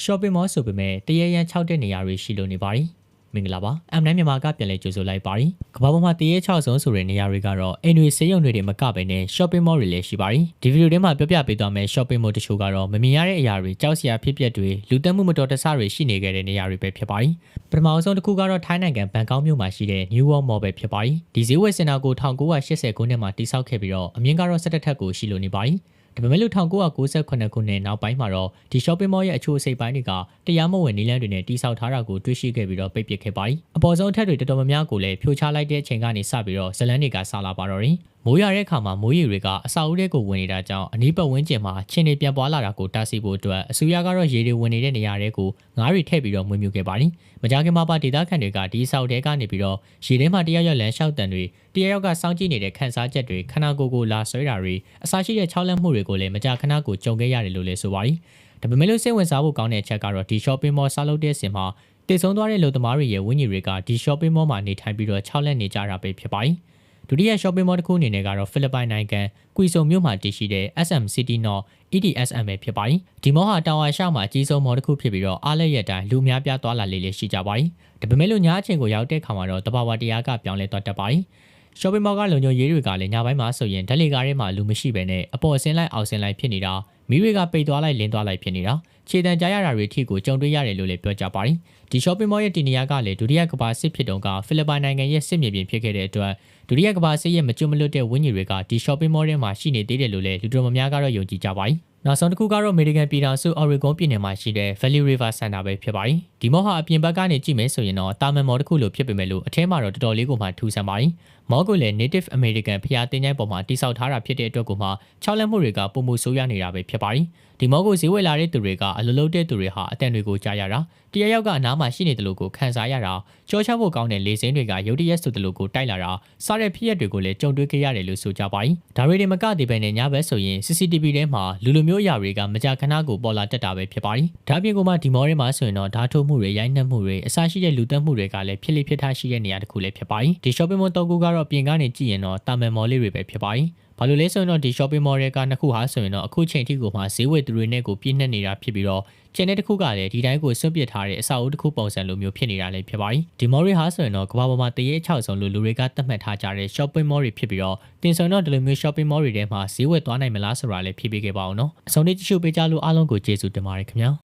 shopping mall ဆိုပေမဲ့တရရန်6တဲ့နေရာတွေရှိလို့နေပါတယ်မင်္ဂလာပါအမ်နိုင်မြန်မာကပြန်လည်ကြိုဆိုလိုက်ပါတယ်ကမ္ဘာပေါ်မှာတရ6ဆုံးဆိုတဲ့နေရာတွေကတော့အိမ်တွေဆေးရုံတွေမကပဲနဲ့ shopping mall တွေလည်းရှိပါတယ်ဒီဗီဒီယိုထဲမှာပြောပြပေးသွားမယ့် shopping mall တချို့ကတော့မမြင်ရတဲ့အရာတွေကြောက်စရာဖြစ်ပျက်တွေလူတက်မှုမတော်တဆတွေရှိနေခဲ့တဲ့နေရာတွေပဲဖြစ်ပါတယ်ပထမအဆုံးတစ်ခုကတော့ထိုင်းနိုင်ငံဘန်ကောက်မြို့မှာရှိတဲ့ New World Mall ပဲဖြစ်ပါတယ်ဒီဈေးဝယ်စင်တာကို1980ခုနှစ်မှာတည်ဆောက်ခဲ့ပြီးတော့အမြင့်ကတော့17ထပ်ကိုရှိလို့နေပါတယ်ဒါပေမဲ့လို့1998ခုနှစ်နောက်ပိုင်းမှာတော့ဒီ shopping mall ရဲ့အချို့အစိပ်ပိုင်းတွေကတရားမဝင်နည်းလမ်းတွေနဲ့တိစောက်ထားတာကိုတွေ့ရှိခဲ့ပြီးတော့ပိတ်ပစ်ခဲ့ပါတယ်။အပေါ်ဆုံးအထက်တွေတော်တော်များများကိုလည်းဖြိုချလိုက်တဲ့အချိန်ကနေစပြီးတော့ဇလန်းတွေကဆလာပါတော့တယ်။မိုးရတဲ့အခါမှာမိုးရေတွေကအစာအုပ်တွေကိုဝင်နေတာကြောင့်အနီးပတ်ဝန်းကျင်မှာချင်းတွေပြန်ပွားလာတာကိုတားဆီးဖို့အတွက်အစိုးရကတော့ရေတွေဝင်နေတဲ့နေရာတွေကိုငါးတွေထည့်ပြီးတော့မွေးမြူခဲ့ပါတယ်။မကြာခင်မှာပါဒေသခံတွေကဒီဆောက်တဲကနေပြီးတော့ရေထဲမှာတရက်ရက်လမ်းလျှောက်တန်တွေတရက်ရက်ကစောင့်ကြည့်နေတဲ့ခန်းစားချက်တွေခန္ဓာကိုယ်ကိုလာဆွဲတာတွေအစာရှိတဲ့ချောက်လက်မှုတွေကိုလည်းမကြာခဏကိုကြုံခဲ့ရတယ်လို့လည်းဆိုပါတယ်။ဒါပေမဲ့လို့စိတ်ဝင်စားဖို့ကောင်းတဲ့အချက်ကတော့ဒီ shopping mall ဆောက်လုပ်တဲ့ဆင်မှာတည်ဆုံသွားတဲ့လူသမားတွေရဲ့ဝိညာဉ်တွေကဒီ shopping mall မှာနေထိုင်ပြီးတော့ချောက်လက်နေကြတာပဲဖြစ်ပါတယ်။ဒုတိယ shopping mall တစ်ခုအနေနဲ့ကတော့ဖိလစ်ပိုင်နိုင်ငံကွီဆုံမြို့မှာတည်ရှိတဲ့ SM City North EDSM ပဲဖြစ်ပါတယ်။ဒီ mall ဟာတောင်အာရှမှာအကြီးဆုံး mall တစ်ခုဖြစ်ပြီးတော့အားလည်းရတိုင်းလူများပြားသွားလာလေးရှိကြပါတယ်။ဒါပေမဲ့လို့ညအချိန်ကိုရောက်တဲ့အခါမှာတော့တဘာဝတရားကပြောင်းလဲသွားတတ်ပါတယ်။ shopping mall ကလုံခြုံရေးတွေကလည်းညပိုင်းမှာဆိုရင်ဓာတ်လေကားထဲမှာလူမရှိဘဲနဲ့အပေါ်ဆင်းလိုက်အောက်ဆင်းလိုက်ဖြစ်နေတာမိတွေကပိတ်သွားလိုက်လင်းသွားလိုက်ဖြစ်နေတာခြေတံကြားရတာတွေအထိကိုကြုံတွေ့ရတယ်လို့လည်းပြောကြပါတယ်ဒီ shopping mall ရဲ့ဒီနေရာကလည်းဒုတိယကမ္ဘာစစ်ဖြစ်တုန်းကဖိလစ်ပိုင်နိုင်ငံရဲ့စစ်မြေပြင်ဖြစ်ခဲ့တဲ့အတွက်ဒုတိယကမ္ဘာစစ်ရဲ့မကျွတ်မလွတ်တဲ့ဝန်းကျင်တွေကဒီ shopping mall ထဲမှာရှိနေသေးတယ်လို့လည်းလူတော်များကတော့ယုံကြည်ကြပါတယ်နောက်ဆုံးတစ်ခုကတော့ American ပြည်ထောင်စု Oregon ပြည်နယ်မှာရှိတဲ့ Valley River Center ပဲဖြစ်ပါတယ်ဒီ mall ဟာအပြင်ဘက်ကနေကြည့်မယ်ဆိုရင်တော့တာမန် mall တစ်ခုလိုဖြစ်ပေမဲ့လို့အထဲမှာတော့တော်တော်လေးကိုမှထူးဆန်းပါတယ် mall ကိုလည်း Native American ဖျားတင်ချိုင်းပေါ်မှာတိစောက်ထားတာဖြစ်တဲ့အတွက်ကိုမှချောက်လက်မှုတွေကပုံမှုဆိုးရနေတာပဲဖြစ်ပါတယ်ဒီ mall ကိုဈေးဝယ်လာတဲ့သူတွေကအလိုလုပ်တဲ့သူတွေဟာအတန်တွေကိုကြားရတာတရရောက်ကအနားမှာရှိနေတယ်လို့ကိုခံစားရတာကြောချဖို့ကောင်းတဲ့လေစင်းတွေကရုတ်တရက်ဆိုတယ်လို့ကိုတိုက်လာတာစားတဲ့ဖြစ်ရက်တွေကိုလည်းကြုံတွေ့ခဲ့ရတယ်လို့ဆိုကြပါတယ်ဒါတွေမကသေးပဲနဲ့ညဘက်ဆိုရင် CCTV ထဲမှာလူမျိုးအရာတွေကမကြာခဏကိုပေါ်လာတတ်တာပဲဖြစ်ပါတယ်ဒါအပြင်ကမှဒီ mall ထဲမှာဆိုရင်တော့ဓာတ်ထုတ်မှုတွေရိုက်နှက်မှုတွေအစရှိတဲ့လူသက်မှုတွေကလည်းဖြစ်လိဖြစ်ထားရှိတဲ့နေရာတစ်ခုလည်းဖြစ်ပါတယ်ဒီ shopping mall တော့ကတော့ပြင်ကနေကြည့်ရင်တော့တာမန် mall လေးတွေပဲဖြစ်ပါတယ်ဘာလို့လဲဆိုရင်တော့ဒီ shopping mall တွေကနှစ်ခုဟာဆိုရင်တော့အခုချိန်ထိကိုမှဈေးဝယ်သူတွေနဲ့ကိုပြည့်နှက်နေတာဖြစ်ပြီးတော့ကျန်တဲ့တစ်ခုကလည်းဒီတိုင်းကိုဆွန့်ပစ်ထားတဲ့အစာအုပ်တစ်ခုပုံစံလိုမျိုးဖြစ်နေတာလည်းဖြစ်ပါတယ်ဒီ mall တွေဟာဆိုရင်တော့ကမ္ဘာပေါ်မှာတရေ6ဆုံးလို့လူတွေကသတ်မှတ်ထားကြတဲ့ shopping mall တွေဖြစ်ပြီးတော့တင်ဆိုရင်တော့ဒီလိုမျိုး shopping mall တွေထဲမှာဈေးဝယ်သွားနိုင်မလားဆိုတာလည်းဖြေပေးခဲ့ပါအောင်နော်အဆုံးထိကြည့်ရှုပေးကြလို့အားလုံးကိုကျေးဇူးတင်ပါတယ်ခင်ဗျာ